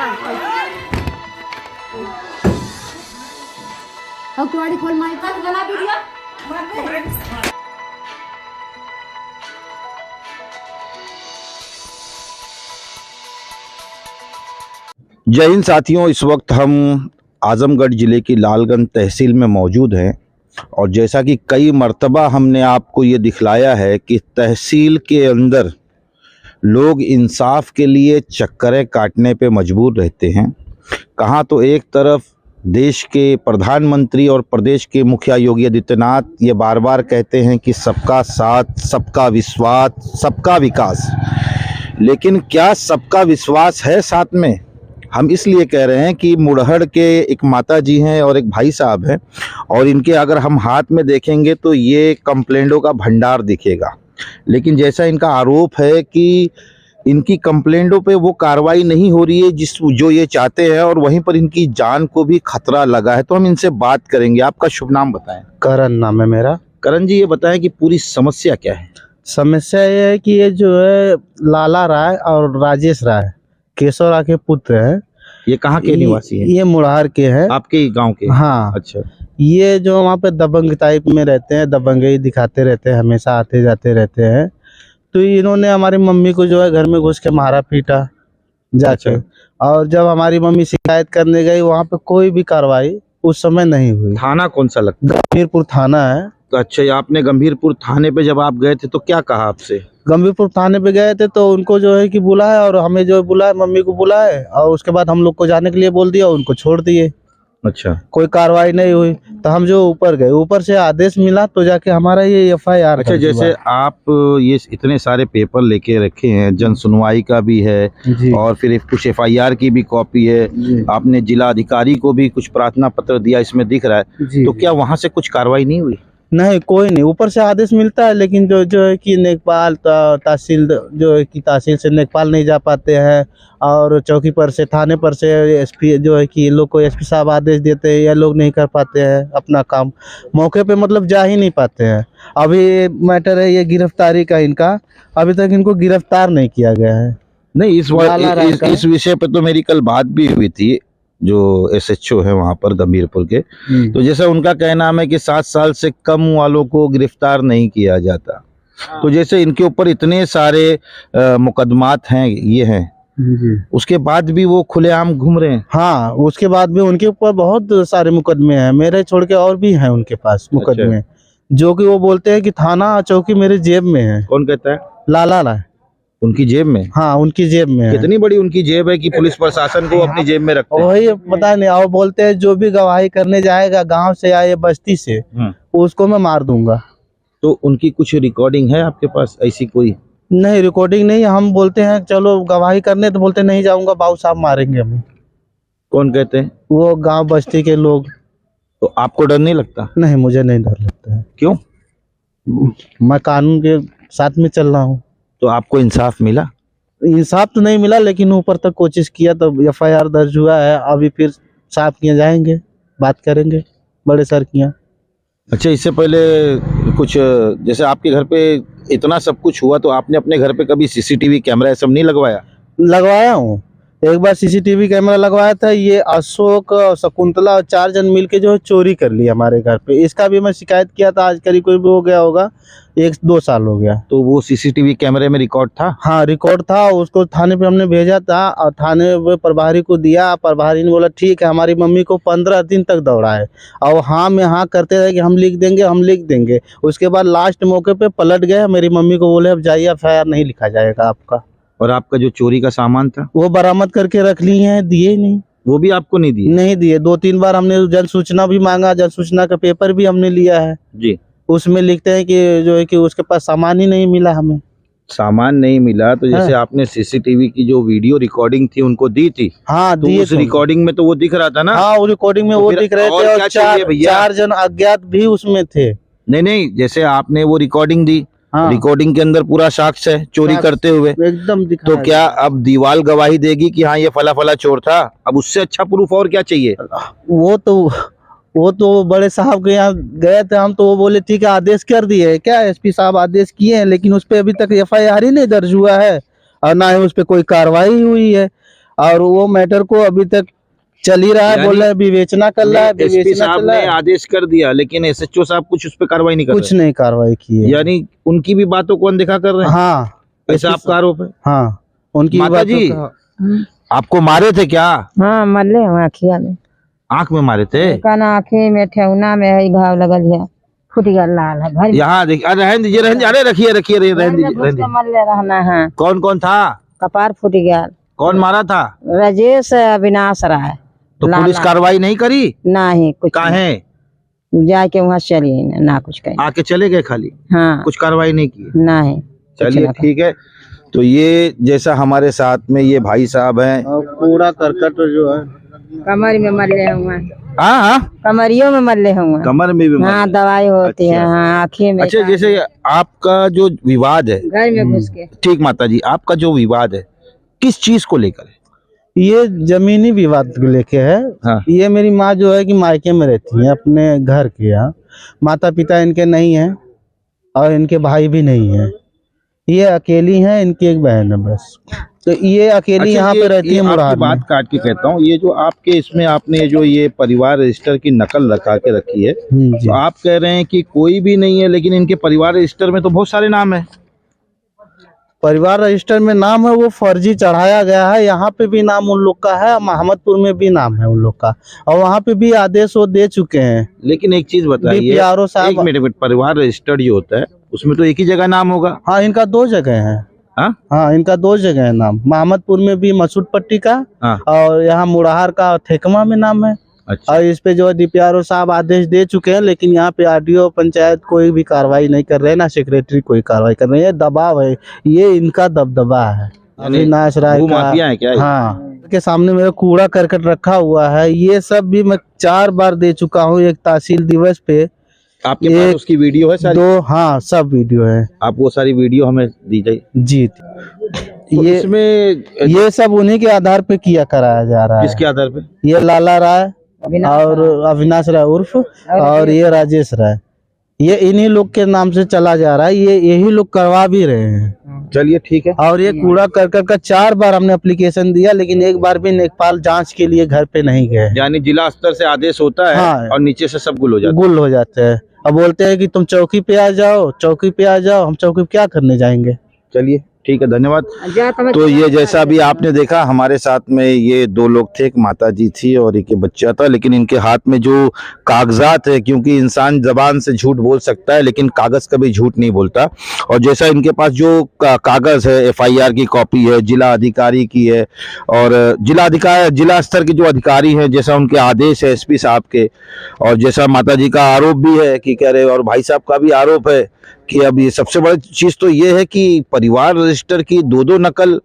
अब कुआड़ी खोल माई का गला वीडियो। जय हिंद साथियों, इस वक्त हम आजमगढ़ ज़िले की लालगंज तहसील में मौजूद हैं और जैसा कि कई मर्तबा हमने आपको ये दिखलाया है कि तहसील के अंदर लोग इंसाफ के लिए चक्करें काटने पे मजबूर रहते हैं। कहाँ तो एक तरफ देश के प्रधानमंत्री और प्रदेश के मुखिया योगी आदित्यनाथ ये बार बार कहते हैं कि सबका साथ, सबका विश्वास, सबका विकास, लेकिन क्या सबका विश्वास है साथ में? हम इसलिए कह रहे हैं कि मुड़हड़ के एक माता जी हैं और एक भाई साहब हैं और इनके अगर हम हाथ में देखेंगे तो ये कंप्लेंटों का भंडार दिखेगा, लेकिन जैसा इनका आरोप है कि इनकी कंप्लेंटों पे वो कार्रवाई नहीं हो रही है जो ये चाहते हैं और वहीं पर इनकी जान को भी खतरा लगा है, तो हम इनसे बात करेंगे। आपका शुभ नाम बताएं। करण नाम है मेरा। करण जी, ये बताएं कि पूरी समस्या क्या है? समस्या ये है कि ये जो है लाला राय और राजेश राय केशव राय के पुत्र हैं। ये कहाँ के निवासी हैं? ये मुड़हर के हैं। आपके ही गांव के? हाँ। अच्छा। ये जो वहाँ पे दबंग टाइप में रहते हैं, दबंगई दिखाते रहते हैं, हमेशा आते जाते रहते हैं। तो इन्होंने हमारी मम्मी को जो है घर में घुस के मारा पीटा जाके। और जब हमारी मम्मी शिकायत करने गई वहाँ पे कोई भी कार्रवाई उस समय नहीं हुई। थाना कौन सा लगता है? गंभीरपुर थाना है। तो अच्छा, आपने गंभीरपुर थाने पे जब आप गए थे तो क्या कहा आपसे? गंभीरपुर थाने पे गए थे तो उनको जो है कि बुलाया और हमें जो बुलाया, मम्मी को बुलाए और उसके बाद हम लोग को जाने के लिए बोल दिया, उनको छोड़ दिए। अच्छा। कोई कार्रवाई नहीं हुई तो हम जो ऊपर गए, ऊपर से आदेश मिला तो जाके हमारा ये एफआईआर। अच्छा, जैसे आप ये इतने सारे पेपर लेके रखे हैं, जन सुनवाई का भी है और फिर कुछ एफआईआर की भी कॉपी है, आपने जिला अधिकारी को भी कुछ प्रार्थना पत्र दिया, इसमें दिख रहा है, तो क्या वहाँ से कुछ कार्रवाई नहीं हुई? नहीं, कोई नहीं। ऊपर से आदेश मिलता है लेकिन जो है कि नेकपाल तहसील जो है कि तहसील से नेकपाल नहीं जा पाते हैं और चौकी पर से थाने पर से एसपी जो है कि लोग को एसपी साहब आदेश देते हैं, या लोग नहीं कर पाते हैं अपना काम मौके पे, मतलब जा ही नहीं पाते हैं। अभी मैटर है ये गिरफ्तारी का, इनका अभी तक इनको गिरफ्तार नहीं किया गया है। नहीं, इस विषय पर तो मेरी कल बात भी हुई थी जो एसएचओ है वहाँ पर गंभीरपुर के, तो जैसा उनका कहना है कि 7 साल से कम वालों को गिरफ्तार नहीं किया जाता। तो जैसे इनके ऊपर इतने सारे मुकदमात हैं, ये हैं, उसके बाद भी वो खुलेआम घूम रहे हैं। हाँ, उसके बाद भी उनके ऊपर बहुत सारे मुकदमे हैं, मेरे छोड़ के और भी हैं उनके पास मुकदमे। अच्छा। जो कि वो बोलते हैं कि थाना चौकी मेरे जेब में है। कौन कहता है? लाला राय। उनकी जेब में? हाँ, उनकी जेब में है। कितनी बड़ी उनकी जेब है कि पुलिस प्रशासन को अपनी जेब में रखते हैं? वही पता नहीं। और बोलते हैं जो भी गवाही करने जाएगा गांव से या ये बस्ती से, उसको मैं मार दूंगा। तो उनकी कुछ रिकॉर्डिंग है आपके पास ऐसी कोई? नहीं, रिकॉर्डिंग नहीं। हम बोलते हैं चलो गवाही करने, तो बोलते नहीं जाऊंगा, बाबू साहब मारेंगे हमें। कौन कहते हैं? वो गाँव बस्ती के लोग। तो आपको डर नहीं लगता? नहीं, मुझे नहीं डर लगता है। क्यों? मैं कानून के साथ में चल रहा हूँ। तो आपको इंसाफ मिला? इंसाफ तो नहीं मिला, लेकिन ऊपर तक कोशिश किया तो एफआईआर दर्ज हुआ है। अभी फिर साहब किया जाएंगे, बात करेंगे बड़े सर किया। अच्छा, इससे पहले कुछ जैसे आपके घर पे इतना सब कुछ हुआ तो आपने अपने घर पे कभी सीसीटीवी कैमरा ये सब नहीं लगवाया? लगवाया हूँ, एक बार सीसीटीवी कैमरा लगवाया था। ये अशोक, शकुंतला और 4 जन मिलके जो है चोरी कर ली हमारे घर पे। इसका भी मैं शिकायत किया था, आज करीब कोई हो गया होगा 1-2 साल हो गया। तो वो सीसीटीवी कैमरे में रिकॉर्ड था? हाँ, रिकॉर्ड था। उसको थाने पे हमने भेजा था और थाने पे प्रभारी को दिया। प्रभारी ने बोला ठीक है। हमारी मम्मी को 15 दिन तक दौड़ा है और हाँ में हाँ करते रहे कि हम लिख देंगे, हम लिख देंगे। उसके बाद लास्ट मौके पे पलट गए। मेरी मम्मी को बोले अब जाइए, एफआईआर नहीं लिखा जाएगा आपका। और आपका जो चोरी का सामान था वो बरामद करके रख लिए हैं, दिए नहीं। वो भी आपको नहीं दिए? नहीं दिए। 2-3 बार हमने जन सूचना भी मांगा, जन सूचना का पेपर भी हमने लिया है जी। उसमें लिखते हैं कि जो है कि उसके पास सामान ही नहीं मिला, हमें सामान नहीं मिला। तो जैसे आपने सीसीटीवी की जो वीडियो रिकॉर्डिंग थी उनको दी थी? हाँ, तो उस रिकॉर्डिंग में तो वो दिख रहा था ना? हाँ, वो रिकॉर्डिंग में वो दिख रहे थे और 4 जन अज्ञात भी उसमें थे। नहीं, जैसे आपने वो रिकॉर्डिंग दी, हाँ। रिकॉर्डिंग के अंदर पूरा साक्ष्य है चोरी करते हुए, एकदम दिखा। तो क्या अब दीवार गवाही देगी कि हाँ ये फला फला चोर था? अब उससे अच्छा प्रूफ और क्या चाहिए? वो तो बड़े साहब के यहाँ गए थे हम, तो वो बोले ठीक है आदेश कर दिए क्या, एसपी साहब आदेश किए हैं, लेकिन उस पर अभी तक एफआईआर ही नहीं दर्ज हुआ है और ना ही उस पर कोई कार्रवाई हुई है। और वो मैटर को अभी तक चल ही रहा है, यानी बोल रहे हैं विवेचना कर रहा है, एसपी विवेचना साहब चल रहा ने है, आदेश कर दिया लेकिन एसएचओ साहब कुछ उस पर कार्रवाई नहीं कर कुछ रहे। नहीं कार्रवाई की है। यानी उनकी भी बातों को अनदेखा कर रहे हैं। हाँ ऐसा आपका आरोप है? हाँ, उनकी माता बातों जी का- आपको मारे थे क्या? हाँ मरले हुआ आँखिया में, आंख में मारे थे? काना आँखी में ठेहुना में है घाव लगल है, फूट गया लाल है घर में। यहाँ देखिए, अरे रहने दीजिए, रहने दीजिए, अरे रखिए रखिए, रहने घर में दीजिए, घुस रहने के दीजिए। मरले रहना है, कौन कौन था? कपार फूट गया। कौन मारा था? राजेश अविनाश राय। तो पुलिस कार्रवाई नहीं करी? नहीं कुछ काहे? जाके वहाँ चलिए ना कुछ कहीं। आके चले गए खाली? हाँ कुछ कार्रवाई नहीं की? नहीं। चलिए ठीक है। तो ये जैसा हमारे साथ में ये भाई साहब हैं, और कूड़ा करकट जो है कमर में मरले हुआ, हाँ हाँ, कमरियों में मरले हुआ। कमर में भी मारे। हाँ दवाई होती है। अच्छा। हाँ आँखें में। अच्छा, जैसे आपका जो विवाद है, घर में घुस के। ठीक माता जी, आपका जो विवाद है किस चीज को लेकर है? ये जमीनी विवाद को लेके है। हाँ। ये मेरी माँ जो है कि मायके में रहती है अपने घर के यहाँ, माता पिता इनके नहीं हैं और इनके भाई भी नहीं है, ये अकेली हैं, इनकी एक बहन है बस। तो ये अकेली अच्छा, यहाँ पे रहती है आपकी मुराद में। बात काट के कहता हूँ, ये जो आपके इसमें आपने जो ये परिवार रजिस्टर की नकल रखा के रखी है, जी। तो आप कह रहे हैं कि कोई भी नहीं है, लेकिन इनके परिवार रजिस्टर में तो बहुत सारे नाम है। परिवार रजिस्टर में नाम है वो फर्जी चढ़ाया गया है। यहाँ पे भी नाम उन लोग का है, मोहम्मदपुर में भी नाम है उन लोग का, और वहाँ पे भी आदेश वो दे चुके हैं। लेकिन एक चीज बताइए, DPRO साहब- एक मिनट, परिवार रजिस्टर्ड जो होता है उसमें तो एक ही जगह नाम होगा। हाँ, इनका 2 जगह है। हाँ हाँ, इनका 2 जगह है नाम, मोहम्मदपुर में भी मसूद पट्टी का, हाँ, और यहाँ मुड़ाहर का थेकमा में नाम है। अच्छा। और इस पे जो है DPRO साहब आदेश दे चुके हैं, लेकिन यहाँ पे RDO पंचायत कोई भी कार्रवाई नहीं कर रहे हैं, ना सेक्रेटरी कोई कार्रवाई कर रहे हैं। दबाव है, ये इनका दबदबा है। अविनाश राय का, भूमाफिया है क्या ये? हाँ, के सामने मेरा कूड़ा करकट रखा हुआ है। ये सब भी मैं 4 बार दे चुका हूँ। एक तहसील दिवस पे आपके पास उसकी वीडियो है सारी? 2, हाँ सब वीडियो है। आप वो सारी वीडियो हमें दीजिए। जी, तो ये इसमें ये सब उन्हीं के आधार पे किया कराया जा रहा है। किसके आधार पे? ये लाला राय और अविनाश राय उर्फ, और ये राजेश राय, ये इन्हीं लोग के नाम से चला जा रहा है। ये यही लोग करवा भी रहे हैं। चलिए ठीक है। और ये कूड़ा करकट का 4 बार हमने एप्लीकेशन दिया, लेकिन एक बार भी नेपाल जांच के लिए घर पे नहीं गए। यानी जिला स्तर से आदेश होता है, हाँ। और नीचे से सब गुल हो जाता गुल हो जाते हैं। अब बोलते हैं कि तुम चौकी पे आ जाओ, चौकी पे आ जाओ। हम चौकी पे क्या करने जाएंगे? है। चलिए ठीक है, धन्यवाद। तो ये जैसा भी आपने देखा, हमारे साथ में ये 2 लोग थे, एक माता जी थी और एक बच्चा था, लेकिन इनके हाथ में जो कागजात है, क्योंकि इंसान जबान से झूठ बोल सकता है लेकिन कागज कभी झूठ नहीं बोलता, और जैसा इनके पास जो कागज है, FIR की कॉपी है, जिला अधिकारी की है, और जिला स्तर के जो अधिकारी हैं, जैसा उनके आदेश है SP साहब के, और जैसा माता जी का आरोप भी है कि कह रहे, और भाई साहब का भी आरोप है कि अब ये सबसे बड़ी चीज तो ये है कि परिवार रजिस्टर की 2 नकल,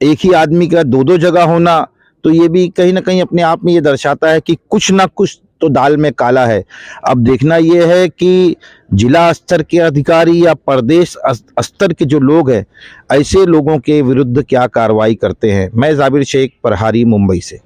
एक ही आदमी का 2 जगह होना, तो ये भी कहीं ना कहीं अपने आप में ये दर्शाता है कि कुछ ना कुछ तो दाल में काला है। अब देखना ये है कि जिला स्तर के अधिकारी या प्रदेश स्तर के जो लोग हैं, ऐसे लोगों के विरुद्ध क्या कार्रवाई करते हैं। मैं जाबिर शेख, प्रहारी, मुंबई से।